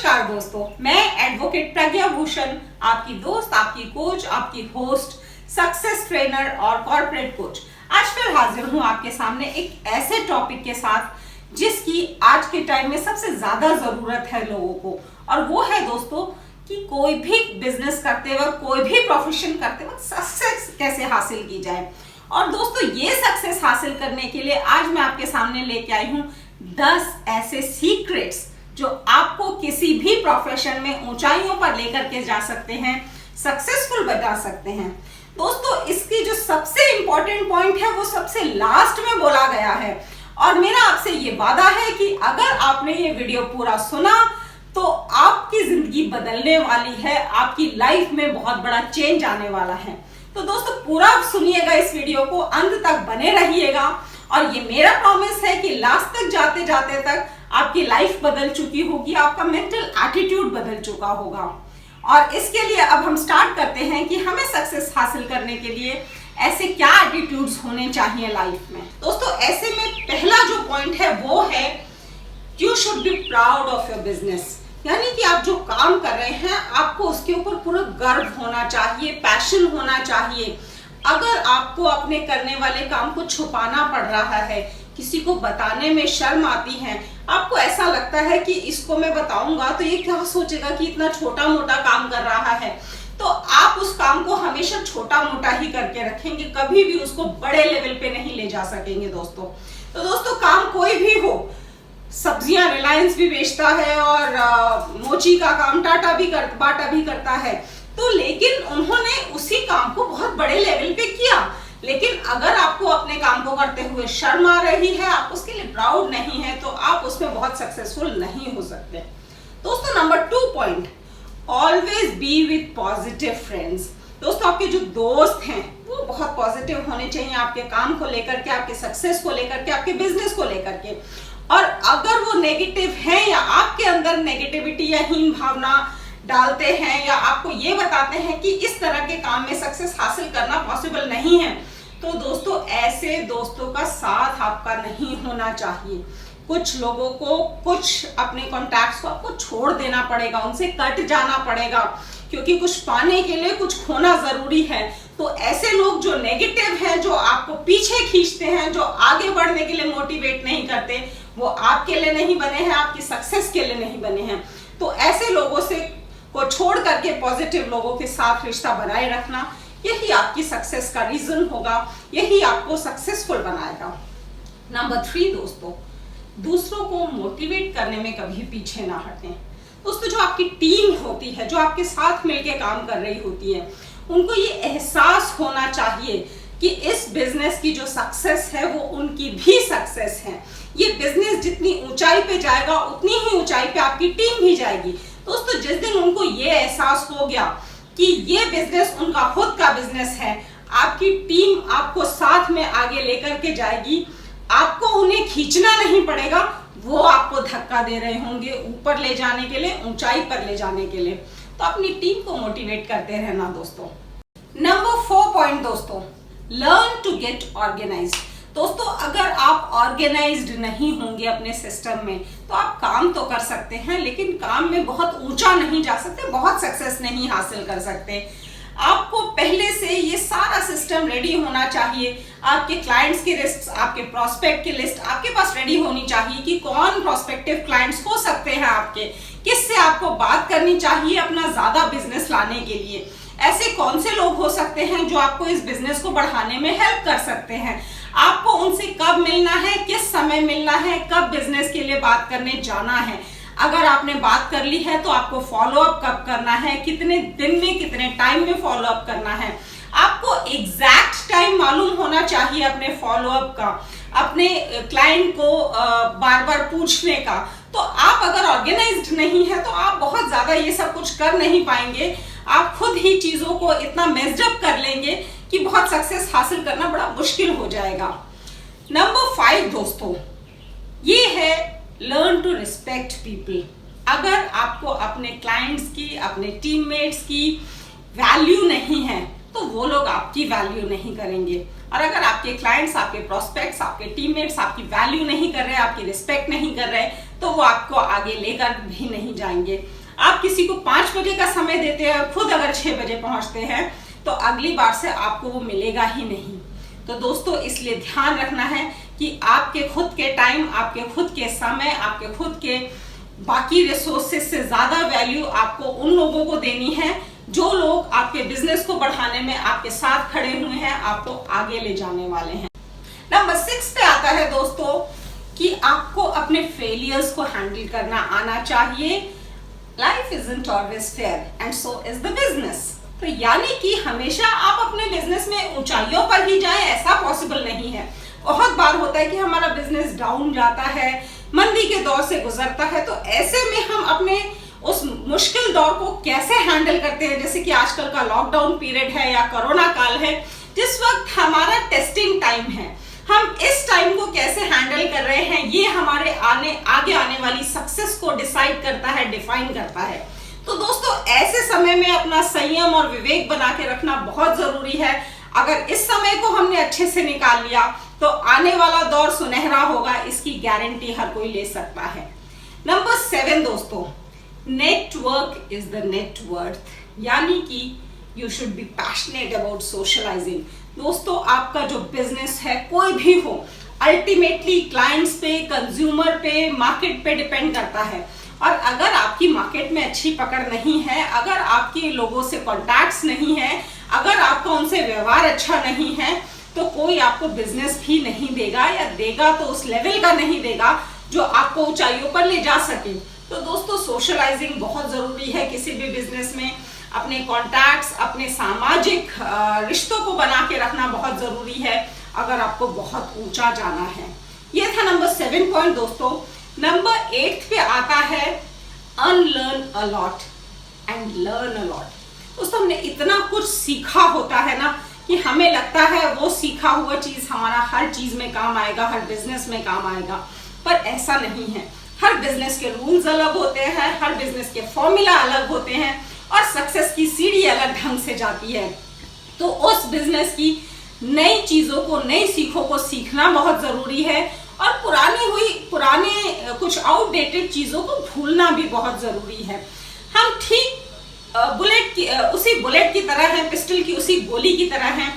नमस्कार दोस्तों, मैं एडवोकेट प्रज्ञा भूषण, आपकी दोस्त, आपकी कोच, आपकी होस्ट, सक्सेस ट्रेनर और कॉर्पोरेट कोच। आज फिर हाजिर हूं आपके सामने एक ऐसे टॉपिक के साथ जिसकी आज के टाइम में सबसे ज्यादा जरूरत है लोगों को, और वो है दोस्तों कि कोई भी बिजनेस करते वक्त, कोई भी प्रोफेशन करते वक्त सक्सेस कैसे हासिल की जाए। और दोस्तों ये सक्सेस हासिल करने के लिए आज मैं आपके सामने लेके आई हूं 10 ऐसे सीक्रेट्स जो आपको किसी भी प्रोफेशन में ऊंचाइयों पर लेकर के जा सकते हैं, सक्सेसफुल बना सकते हैं। दोस्तों इसकी जो सबसे इंपॉर्टेंट पॉइंट है वो सबसे लास्ट में बोला गया है, और मेरा आपसे ये वादा है कि अगर आपने ये वीडियो पूरा सुना तो आपकी जिंदगी बदलने वाली है, आपकी लाइफ में बहुत बड़ा चेंज आने वाला है। तो दोस्तों पूरा सुनिएगा इस वीडियो को, अंत तक बने रहिएगा, और ये मेरा प्रॉमिस है कि लास्ट तक जाते जाते तक आपकी लाइफ बदल चुकी होगी, आपका मेंटल एटीट्यूड बदल चुका होगा। और इसके लिए अब हम स्टार्ट करते हैं कि हमें सक्सेस हासिल करने के लिए ऐसे क्या एटीट्यूड्स होने चाहिए लाइफ में। दोस्तों ऐसे में पहला जो पॉइंट है वो है you should be proud of your business, यानी कि आप जो काम कर रहे हैं आपको उसके ऊपर पूरा गर्व होना चाहिए, पैशन होना चाहिए। अगर आपको अपने करने वाले काम को छुपाना पड़ रहा है, किसी को बताने में शर्म आती है, आपको ऐसा लगता है कि इसको मैं बताऊंगा तो ये क्या सोचेगा कि इतना छोटा मोटा काम कर रहा है, तो आप उस काम को हमेशा छोटा मोटा ही करके रखेंगे, कभी भी उसको बड़े लेवल पे नहीं ले जा सकेंगे दोस्तों। तो दोस्तों काम कोई भी हो, सब्जियां रिलायंस भी बेचता है और मोची का काम बाटा भी करता है, तो लेकिन उन्होंने उसी काम को बहुत बड़े लेवल पे किया। लेकिन अगर आपको अपने काम को करते हुए शर्म आ रही है, आप उसके लिए प्राउड नहीं है, तो आप उसमें बहुत सक्सेसफुल नहीं हो सकते। दोस्तों number 2 point, always be with positive friends. दोस्तों आपके जो दोस्त हैं वो बहुत पॉजिटिव होने चाहिए आपके काम को लेकर के, आपके सक्सेस को लेकर के, आपके बिजनेस को लेकर के। और अगर वो नेगेटिव है या आपके अंदर नेगेटिविटी या हीन भावना डालते हैं या आपको ये बताते हैं कि इस तरह के काम में सक्सेस हासिल करना पॉसिबल नहीं है, तो दोस्तों ऐसे दोस्तों का साथ आपका नहीं होना चाहिए। कुछ लोगों को, कुछ अपने कॉन्टैक्ट्स को आपको छोड़ देना पड़ेगा, उनसे कट जाना पड़ेगा, क्योंकि कुछ पाने के लिए कुछ खोना जरूरी है। तो ऐसे लोग जो नेगेटिव हैं, जो आपको पीछे खींचते हैं, जो आगे बढ़ने के लिए मोटिवेट नहीं करते, वो आपके लिए नहीं बने हैं, आपकी सक्सेस के लिए नहीं बने हैं। तो ऐसे लोगों से को छोड़ करके पॉजिटिव लोगों के साथ रिश्ता बनाए रखना, यही आपकी सक्सेस का रीजन होगा, यही आपको सक्सेसफुल बनाएगा। नंबर 3 दोस्तों, दूसरों को मोटिवेट करने में कभी पीछे ना हटें। दोस्तों जो आपकी टीम होती है, जो आपके साथ मिलके काम कर रही होती है, उनको ये एहसास होना चाहिए कि इस बिजनेस की जो सक्सेस है वो उनकी भी सक्सेस है। ये बिजनेस जितनी ऊंचाई पे जाएगा उतनी ही ऊंचाई पे आपकी टीम भी जाएगी। दोस्तों जिस दिन उनको ये एहसास हो गया कि ये बिजनेस उनका खुद का बिजनेस है, आपकी टीम आपको साथ में आगे लेकर के जाएगी, आपको उन्हें खींचना नहीं पड़ेगा, वो आपको धक्का दे रहे होंगे ऊपर ले जाने के लिए, ऊंचाई पर ले जाने के लिए। तो अपनी टीम को मोटिवेट करते रहना दोस्तों। नंबर 4 पॉइंट दोस्तों, लर्न टू गेट ऑर्गेनाइज्ड। दोस्तों अगर आप ऑर्गेनाइज्ड नहीं होंगे अपने सिस्टम में, तो आप काम तो कर सकते हैं लेकिन काम में बहुत ऊंचा नहीं जा सकते, बहुत सक्सेस नहीं हासिल कर सकते। आपको पहले से ये सारा सिस्टम रेडी होना चाहिए। आपके क्लाइंट्स की लिस्ट, आपके प्रोस्पेक्ट की लिस्ट आपके पास रेडी होनी चाहिए कि कौन प्रोस्पेक्टिव क्लाइंट्स हो सकते हैं आपके, किससे आपको बात करनी चाहिए अपना ज्यादा बिजनेस लाने के लिए, ऐसे कौन से लोग हो सकते हैं जो आपको इस बिजनेस को बढ़ाने में हेल्प कर सकते हैं, आपको उनसे कब मिलना है, किस समय मिलना है, कब बिजनेस के लिए बात करने जाना है। अगर आपने बात कर ली है तो आपको फॉलो अप कब करना है, कितने दिन में, कितने टाइम में फॉलो अप करना है। आपको एग्जैक्ट टाइम मालूम होना चाहिए अपने फॉलो अप का, अपने क्लाइंट को बार बार पूछने का। तो आप अगर ऑर्गेनाइज्ड नहीं है तो आप बहुत ज्यादा ये सब कुछ कर नहीं पाएंगे, आप खुद ही चीजों को इतना मेजअप कर लेंगे कि बहुत सक्सेस हासिल करना बड़ा मुश्किल हो जाएगा। नंबर 5 दोस्तों, ये है लर्न टू रिस्पेक्ट पीपल। अगर आपको अपने क्लाइंट्स की, अपने टीममेट्स की वैल्यू नहीं है तो वो लोग आपकी वैल्यू नहीं करेंगे। और अगर आपके क्लाइंट्स, आपके प्रोस्पेक्ट्स, आपके टीममेट्स आपकी वैल्यू नहीं कर रहे, आपकी रिस्पेक्ट नहीं कर रहे, तो वो आपको आगे लेकर भी नहीं जाएंगे। आप किसी को 5 बजे का समय देते हैं, खुद अगर 6 बजे पहुंचते हैं, तो अगली बार से आपको वो मिलेगा ही नहीं। तो दोस्तों इसलिए ध्यान रखना है कि आपके खुद के टाइम, आपके खुद के समय, आपके खुद के बाकी रिसोर्सेस से ज्यादा वैल्यू आपको उन लोगों को देनी है जो लोग आपके बिजनेस को बढ़ाने में आपके साथ खड़े हुए हैं, आपको आगे ले जाने वाले हैं। नंबर 6 पे आता है दोस्तों कि आपको अपने फेलियर्स को हैंडल करना आना चाहिए। Life isn't always fair and so is the business. तो यानी कि हमेशा आप अपने बिजनेस में ऊंचाइयों पर ही जाएं, ऐसा पॉसिबल नहीं है। बहुत बार होता है कि हमारा बिजनेस डाउन जाता है, मंदी के दौर से गुजरता है, तो ऐसे में हम अपने उस मुश्किल दौर को कैसे हैंडल करते हैं, जैसे कि आजकल का लॉकडाउन पीरियड है या कोरोना काल है, जिस वक्त हमारा टेस्टिंग टाइम है, हम इस टाइम को कैसे हैंडल कर रहे हैं, ये हमारे आगे आने वाली सक्सेस को डिसाइड करता है, डिफाइन करता है। तो दोस्तों ऐसे समय में अपना संयम और विवेक बना के रखना बहुत जरूरी है। अगर इस समय को हमने अच्छे से निकाल लिया तो आने वाला दौर सुनहरा होगा, इसकी गारंटी हर कोई ले सकता है। नंबर 7 दोस्तों, नेटवर्क इज द नेटवर्थ, यानी कि you should be passionate about socialising. दोस्तों आपका जो बिजनेस है कोई भी हो, अल्टीमेटली क्लाइंट्स पे, कंज्यूमर पे, मार्केट पे डिपेंड करता है। और अगर आपकी मार्केट में अच्छी पकड़ नहीं है, अगर आपके लोगों से कॉन्टैक्ट्स नहीं है, अगर आपका उनसे व्यवहार अच्छा नहीं है, तो कोई आपको बिजनेस भी नहीं देगा, या देगा तो उस लेवल का नहीं देगा जो आपको ऊंचाइयों पर ले जा सके। तो दोस्तों सोशलाइजिंग बहुत जरूरी है किसी भी बिजनेस में। अपने कॉन्टैक्ट्स, अपने सामाजिक रिश्तों को बना के रखना बहुत जरूरी है अगर आपको बहुत ऊंचा जाना है। ये था नंबर 7 पॉइंट दोस्तों। नंबर 8 पे आता है unlearn a lot and learn a lot. दोस्तों हमने इतना कुछ सीखा होता है ना कि हमें लगता है वो सीखा हुआ चीज हमारा हर चीज में काम आएगा, हर बिजनेस में काम आएगा, पर ऐसा नहीं है। हर बिजनेस के रूल्स अलग होते हैं, हर बिजनेस के फॉर्मूला अलग होते हैं और सक्सेस की सीढ़ी अलग ढंग से जाती है। तो उस बिजनेस की नई चीजों को, नई सीखों को सीखना बहुत जरूरी है और पुराने कुछ आउटडेटेड चीजों को भूलना भी बहुत जरूरी है। हम ठीक उसी बुलेट की तरह है, पिस्टल की उसी गोली की तरह है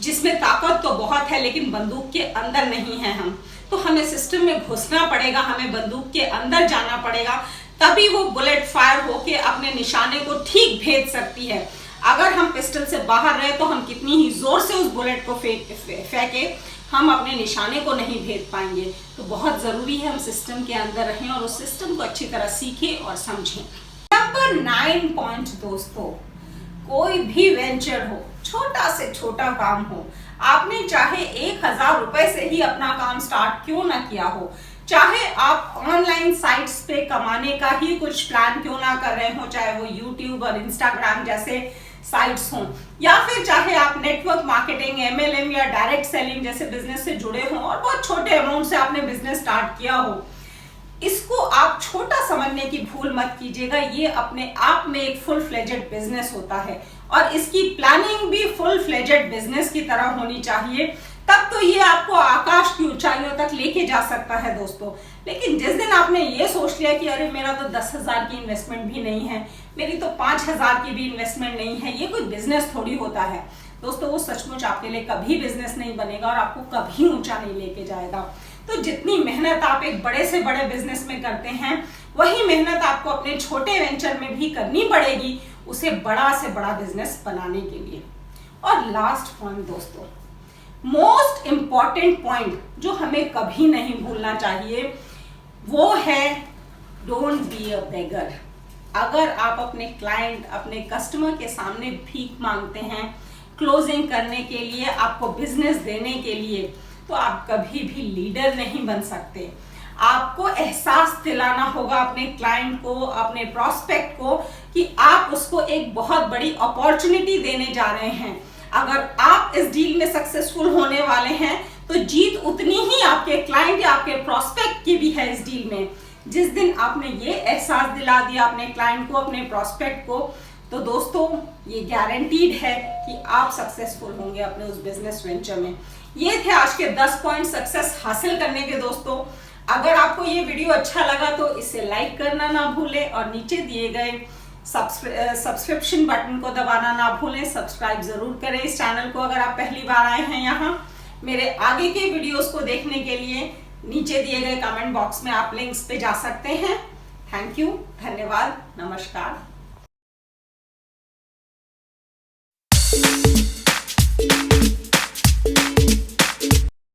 जिसमें ताकत तो बहुत है लेकिन बंदूक के अंदर नहीं है हम। तो हमें सिस्टम में घुसना पड़ेगा, हमें बंदूक के अंदर जाना पड़ेगा, तभी वो बुलेट फायर होके अपने निशाने को ठीक भेद सकती है। अगर हम पिस्टल से बाहर रहे तो हम कितनी ही जोर से उस बुलेट को फेंके, हम अपने निशाने को नहीं भेद पाएंगे। तो बहुत जरूरी है हम सिस्टम के अंदर रहें और उस सिस्टम को अच्छी तरह सीखें और समझें। नंबर 9 पॉइंट दोस्तों, कोई भी वेंचर हो, छोटा से छोटा काम हो, आपने चाहे 1000 रुपए से ही अपना काम स्टार्ट क्यों ना किया हो, चाहे आप ऑनलाइन साइट्स पे कमाने का ही कुछ प्लान क्यों ना कर रहे हो, चाहे वो यूट्यूब और इंस्टाग्राम जैसे साइट्स हों, या फिर चाहे आप नेटवर्क मार्केटिंग, MLM या डायरेक्ट सेलिंग जैसे बिजनेस से जुड़े हों और बहुत छोटे अमाउंट से आपने बिजनेस स्टार्ट किया हो, इसको आप छोटा समझने की भूल मत कीजिएगा। ये अपने आप में एक फुल फ्लेजेड बिजनेस होता है और इसकी प्लानिंग भी फुल फ्लेजेड बिजनेस की तरह होनी चाहिए, तब तो ये आपको आकाश की ऊंचाइयों तक लेके जा सकता है दोस्तों। लेकिन जिस दिन आपने ये सोच लिया कि अरे मेरा तो 10,000 की इन्वेस्टमेंट भी नहीं है, मेरी तो 5,000 की भी इन्वेस्टमेंट नहीं है, ये कोई बिजनेस थोड़ी होता है दोस्तों, वो सचमुच आपके लिए कभी बिजनेस नहीं बनेगा और आपको कभी ऊंचा नहीं लेके जाएगा। तो जितनी मेहनत आप एक बड़े से बड़े बिजनेस में करते हैं, वही मेहनत आपको अपने छोटे वेंचर में भी करनी पड़ेगी, उसे बड़ा से बड़ा बिजनेस बनाने के लिए। और लास्ट पॉइंट दोस्तों, मोस्ट इंपॉर्टेंट पॉइंट जो हमें कभी नहीं भूलना चाहिए, वो है डोंट बी अ बेगर। अगर आप अपने क्लाइंट, अपने कस्टमर के सामने भीख मांगते हैं क्लोजिंग करने के लिए, आपको बिजनेस देने के लिए, तो आप कभी भी लीडर नहीं बन सकते। आपको एहसास दिलाना होगा अपने क्लाइंट को, अपने प्रोस्पेक्ट को, कि आप उसको एक बहुत बड़ी अपॉर्चुनिटी देने जा रहे हैं। अगर आप इस डील में सक्सेसफुल होने वाले हैं तो जीत उतनी ही आपके क्लाइंट या आपके प्रोस्पेक्ट की भी है इस डील में। जिस दिन आपने ये एहसास दिला दिया अपने क्लाइंट को, अपने प्रोस्पेक्ट को, तो दोस्तों ये गारंटीड है कि आप सक्सेसफुल होंगे अपने उस बिजनेस वेंचर में। ये थे आज के 10 पॉइंट सक्सेस हासिल करने के दोस्तों। अगर आपको ये वीडियो अच्छा लगा तो इसे लाइक करना ना भूलें और नीचे दिए गए सब्सक्रिप्शन बटन को दबाना ना भूलें। सब्सक्राइब जरूर करें इस चैनल को अगर आप पहली बार आए हैं यहाँ। मेरे आगे के वीडियोस को देखने के लिए नीचे दिए गए कमेंट बॉक्स में आप लिंक्स पे जा सकते हैं। थैंक यू, धन्यवाद, नमस्कार।